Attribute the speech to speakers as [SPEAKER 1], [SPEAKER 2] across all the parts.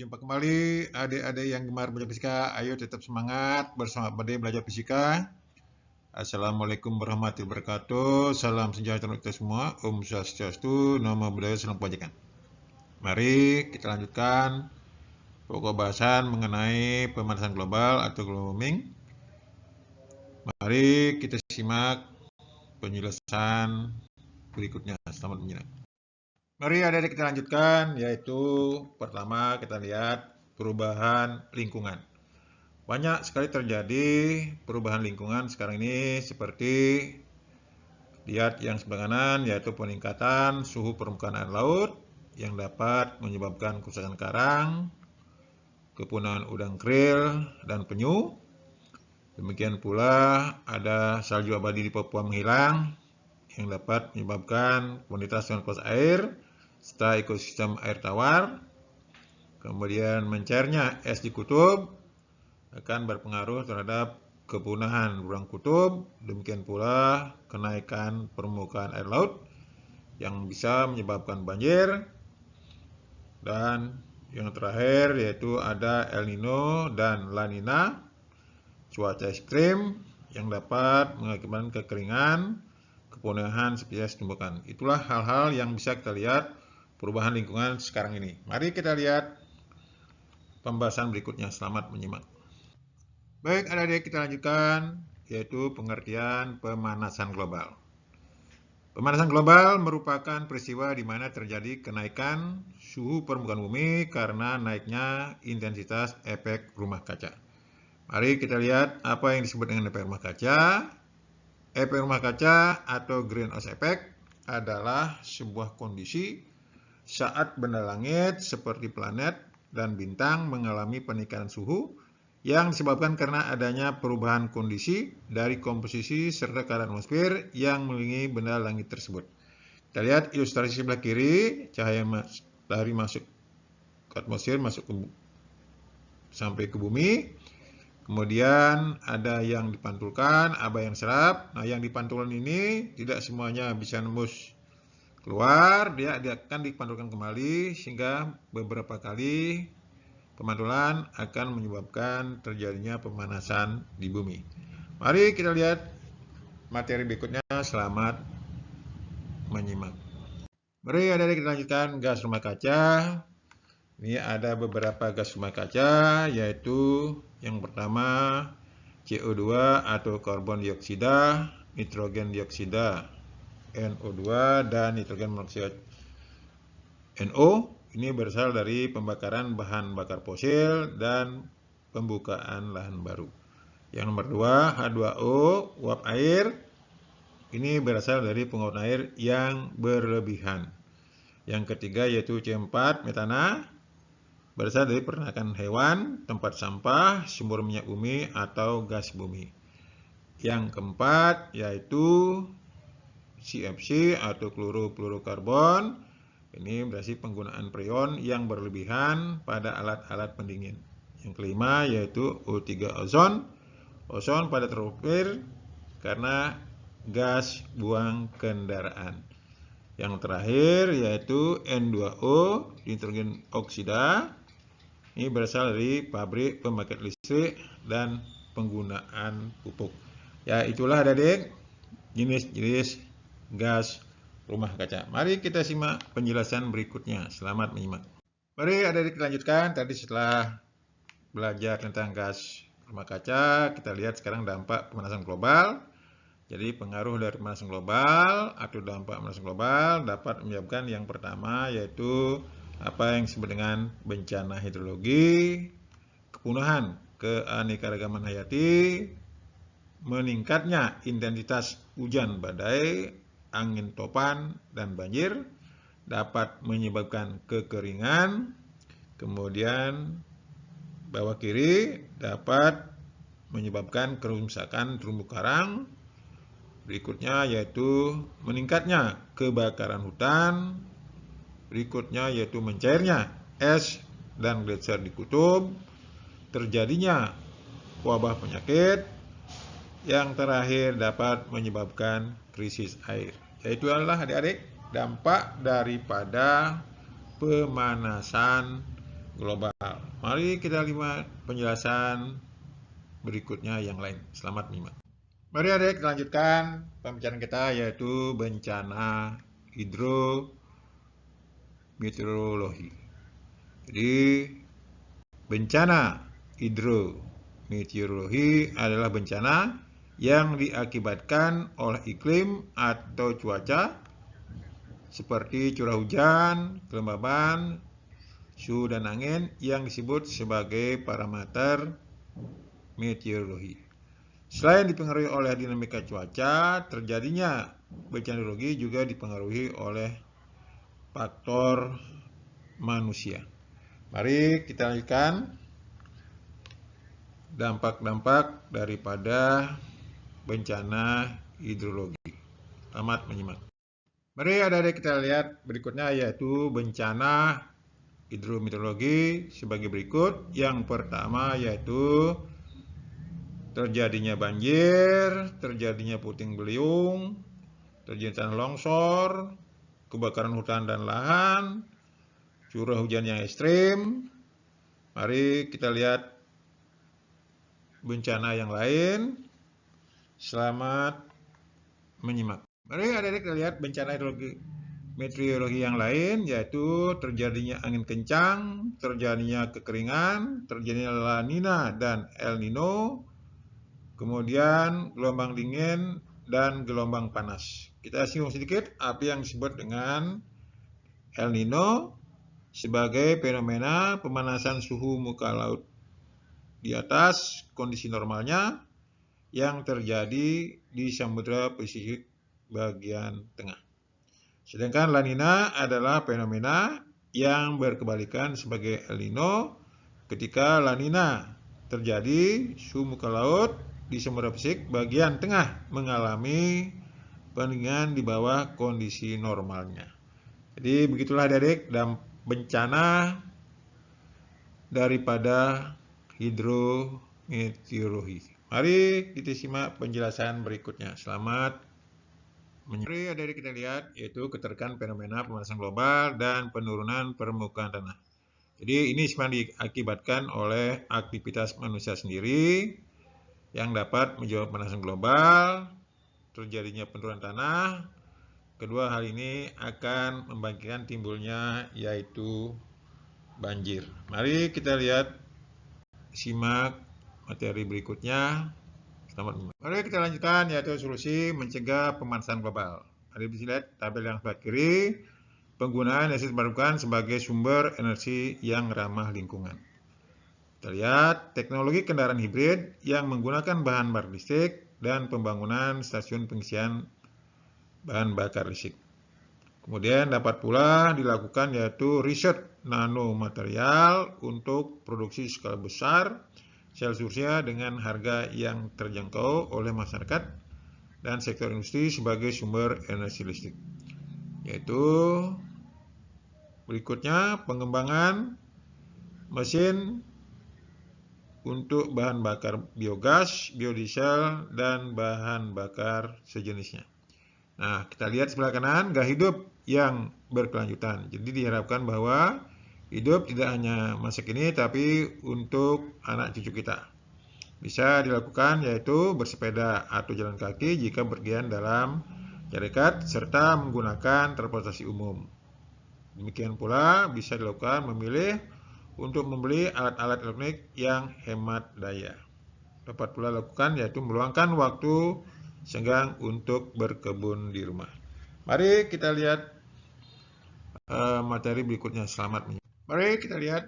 [SPEAKER 1] Berjumpa kembali adik-adik yang gemar belajar fisika. Ayo tetap semangat bersama Bade belajar fisika. Assalamualaikum warahmatullahi wabarakatuh. Salam sejahtera untuk kita semua. Om Swastiastu, Namo Buddhaya, Salam Kebajikan. Mari kita lanjutkan pokok bahasan mengenai pemanasan global atau global warming. Mari kita simak penjelasan berikutnya. Selamat menyimak. Mari adik-adik kita lanjutkan, yaitu pertama kita lihat perubahan lingkungan. Banyak sekali terjadi perubahan lingkungan sekarang ini, seperti lihat yang sebelah kanan, yaitu peningkatan suhu permukaan air laut yang dapat menyebabkan kerusakan karang, kepunahan udang krill dan penyu. Demikian pula ada salju abadi di Papua menghilang yang dapat menyebabkan kuantitas dan kualitas air serta ekosistem air tawar. Kemudian mencairnya es di kutub akan berpengaruh terhadap kepunahan burung kutub. Demikian pula kenaikan permukaan air laut yang bisa menyebabkan banjir. Dan yang terakhir yaitu ada El Nino dan La Nina, cuaca ekstrim yang dapat mengakibatkan kekeringan, kepunahan spesies tumbuhan. Itulah hal-hal yang bisa kita lihat perubahan lingkungan sekarang ini. Mari kita lihat pembahasan berikutnya. Selamat menyimak. Baik, adik-adik, kita lanjutkan, yaitu pengertian pemanasan global. Pemanasan global merupakan peristiwa di mana terjadi kenaikan suhu permukaan bumi karena naiknya intensitas efek rumah kaca. Mari kita lihat apa yang disebut dengan efek rumah kaca. Efek rumah kaca atau greenhouse effect adalah sebuah kondisi saat benda langit seperti planet dan bintang mengalami peningkatan suhu yang disebabkan karena adanya perubahan kondisi dari komposisi serta keadaan atmosfer yang mengelilingi benda langit tersebut. Kita lihat ilustrasi sebelah kiri, cahaya matahari masuk ke atmosfer, sampai ke bumi. Kemudian ada yang dipantulkan, ada yang serap. Nah, yang dipantulkan ini tidak semuanya bisa nembus keluar, dia akan dipantulkan kembali sehingga beberapa kali pemantulan akan menyebabkan terjadinya pemanasan di bumi. Mari kita lihat materi berikutnya. Selamat menyimak. Mari adik-adik kita lanjutkan gas rumah kaca. Ini ada beberapa gas rumah kaca, yaitu yang pertama CO2 atau karbon dioksida, nitrogen dioksida NO2 dan nitrogen monoksida NO. Ini berasal dari pembakaran bahan bakar fosil dan pembukaan lahan baru. Yang nomor 2 H2O, uap air. Ini berasal dari penguapan air yang berlebihan. Yang ketiga yaitu C4 metana, berasal dari peternakan hewan, tempat sampah, sumber minyak bumi atau gas bumi. Yang keempat yaitu CFC atau klorofluorokarbon. Ini berarti penggunaan freon yang berlebihan pada alat-alat pendingin. Yang kelima yaitu O3 ozon. Ozon pada troposfer karena gas buang kendaraan. Yang terakhir yaitu N2O, nitrogen oksida. Ini berasal dari pabrik pembangkit listrik dan penggunaan pupuk. Ya, itulah adik-adik jenis-jenis gas rumah kaca. Mari kita simak penjelasan berikutnya. Selamat menyimak. Mari adik-adik lanjutkan. Tadi setelah belajar tentang gas rumah kaca, kita lihat sekarang dampak pemanasan global. Jadi pengaruh dari pemanasan global atau dampak pemanasan global dapat menyebabkan yang pertama yaitu apa yang disebut dengan bencana hidrologi, kepunahan keanekaragaman hayati, meningkatnya intensitas hujan badai, angin topan, dan banjir, dapat menyebabkan kekeringan. Kemudian bawah kiri dapat menyebabkan kerusakan terumbu karang. Berikutnya yaitu meningkatnya kebakaran hutan. Berikutnya yaitu mencairnya es dan gletser di kutub. Terjadinya wabah penyakit. Yang terakhir dapat menyebabkan krisis air. Yaitu adalah adik-adik dampak daripada pemanasan global. Mari kita lihat penjelasan berikutnya yang lain. Selamat menyimak. Mari adik kita lanjutkan pembicaraan kita, yaitu bencana hidrometeorologi. Jadi bencana hidrometeorologi adalah bencana yang diakibatkan oleh iklim atau cuaca seperti curah hujan, kelembaban, suhu dan angin yang disebut sebagai parameter meteorologi. Selain dipengaruhi oleh dinamika cuaca, terjadinya bencana hidrologi juga dipengaruhi oleh faktor manusia. Mari kita lanjutkan dampak-dampak daripada bencana hidrologi. Selamat menyimak. Mari adik-adik kita lihat berikutnya, yaitu bencana hidrometeorologi sebagai berikut. Yang pertama yaitu terjadinya banjir, terjadinya puting beliung, terjadinya tanah longsor, kebakaran hutan dan lahan, curah hujan yang ekstrim. Mari kita lihat bencana yang lain. Selamat menyimak. Mari adik-adik kita lihat bencana meteorologi yang lain, yaitu terjadinya angin kencang, terjadinya kekeringan, terjadinya La Nina dan El Nino, kemudian gelombang dingin dan gelombang panas. Kita singgung sedikit apa yang disebut dengan El Nino sebagai fenomena pemanasan suhu muka laut di atas kondisi normalnya yang terjadi di Samudra Pasifik bagian tengah. Sedangkan La Nina adalah fenomena yang berkebalikan sebagai El Nino. Ketika La Nina terjadi, suhu muka laut di Samudra Pasifik bagian tengah mengalami pendinginan di bawah kondisi normalnya. Jadi begitulah adik-adik bencana daripada hidrometeorologi. Mari kita simak penjelasan berikutnya. Selamat menyimak. Mari adik-adik kita lihat, yaitu keterkaitan fenomena pemanasan global dan penurunan permukaan tanah. Jadi ini sebenarnya diakibatkan oleh aktivitas manusia sendiri yang dapat menyebabkan pemanasan global, terjadinya penurunan tanah. Kedua hal ini akan membangkitkan timbulnya yaitu banjir. Mari kita lihat, simak materi berikutnya. Selamat menyimak. Mari kita lanjutkan, yaitu solusi mencegah pemanasan global. Mari bisa lihat tabel yang sebelah kiri, penggunaan energi terbarukan sebagai sumber energi yang ramah lingkungan. Kita lihat teknologi kendaraan hibrid yang menggunakan bahan bakar listrik dan pembangunan stasiun pengisian bahan bakar listrik. Kemudian dapat pula dilakukan yaitu riset nanomaterial untuk produksi skala besar sel surya dengan harga yang terjangkau oleh masyarakat dan sektor industri sebagai sumber energi listrik. Yaitu berikutnya pengembangan mesin untuk bahan bakar biogas, biodiesel, dan bahan bakar sejenisnya. Nah, kita lihat sebelah kanan, gaya hidup yang berkelanjutan. Jadi diharapkan bahwa hidup tidak hanya masa kini, tapi untuk anak cucu kita. Bisa dilakukan yaitu bersepeda atau jalan kaki jika berpergian dalam jarak dekat, serta menggunakan transportasi umum. Demikian pula bisa dilakukan memilih untuk membeli alat-alat elektronik yang hemat daya. Dapat pula lakukan yaitu meluangkan waktu senggang untuk berkebun di rumah. Mari kita lihat materi berikutnya. Selamat menyimak. Mari kita lihat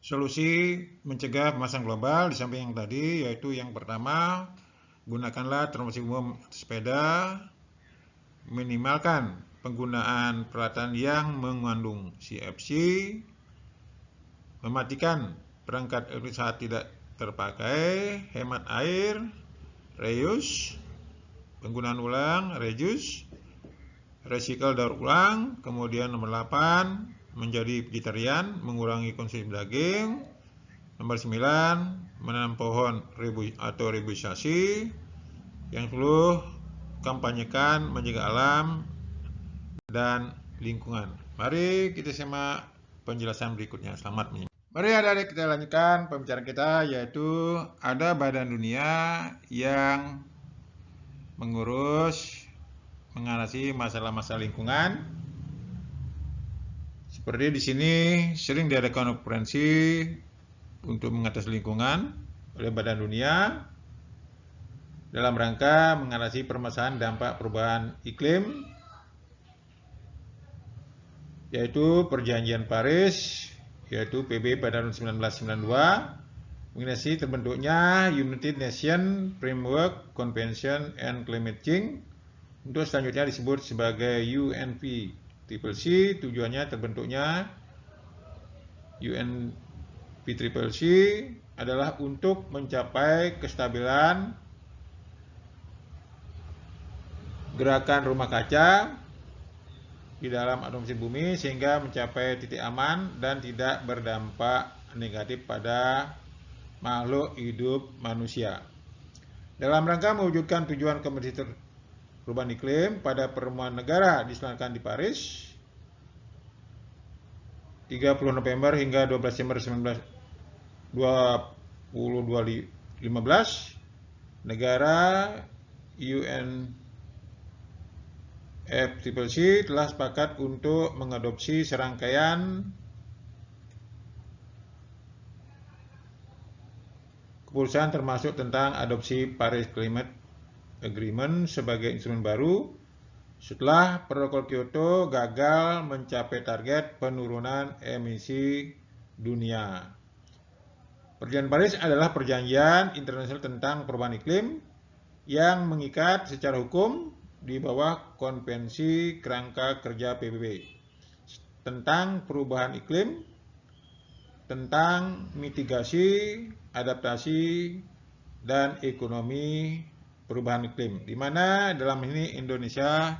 [SPEAKER 1] solusi mencegah pemanasan global di samping yang tadi, yaitu yang pertama, gunakanlah transportasi umum sepeda, minimalkan penggunaan peralatan yang mengandung CFC, mematikan perangkat elektrik saat tidak terpakai, hemat air, reuse, penggunaan ulang, reuse, recycle daur ulang. Kemudian nomor 8, menjadi vegetarian, mengurangi konsumsi daging. Nomor 9, menanam pohon atau reboisasi. Yang 10, kampanyekan menjaga alam dan lingkungan. Mari kita simak penjelasan berikutnya. Selamat menyimak. Mari adik-adik kita lanjutkan pembicaraan kita, yaitu ada Badan Dunia yang mengatasi masalah-masalah lingkungan. Seperti di sini sering diadakan konferensi untuk mengatasi lingkungan oleh Badan Dunia dalam rangka mengatasi permasalahan dampak perubahan iklim, yaitu Perjanjian Paris, yaitu PB pada tahun 1992, mengenai terbentuknya United Nations Framework Convention on Climate Change, untuk selanjutnya disebut sebagai UNFCCC. Tujuannya terbentuknya UNFCCC adalah untuk mencapai kestabilan gerakan rumah kaca di dalam atmosfer bumi sehingga mencapai titik aman dan tidak berdampak negatif pada makhluk hidup manusia. Dalam rangka mewujudkan tujuan Konvensi Perubahan Iklim pada pertemuan negara diselenggarakan di Paris 30 November hingga 12 Desember 2015, negara UNFCCC telah sepakat untuk mengadopsi serangkaian keputusan termasuk tentang adopsi Paris Climate Agreement sebagai instrumen baru setelah Protokol Kyoto gagal mencapai target penurunan emisi dunia. Perjanjian Paris adalah perjanjian internasional tentang perubahan iklim yang mengikat secara hukum di bawah Konvensi Kerangka Kerja PBB tentang perubahan iklim, tentang mitigasi, adaptasi, dan ekonomi perubahan iklim, di mana dalam ini Indonesia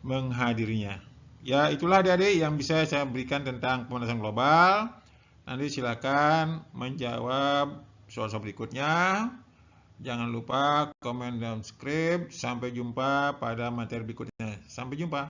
[SPEAKER 1] menghadirinya. Ya, itulah adik-adik yang bisa saya berikan tentang pemanasan global. Nanti silakan menjawab soal-soal berikutnya. Jangan lupa komen dan subscribe. Sampai jumpa pada materi berikutnya. Sampai jumpa.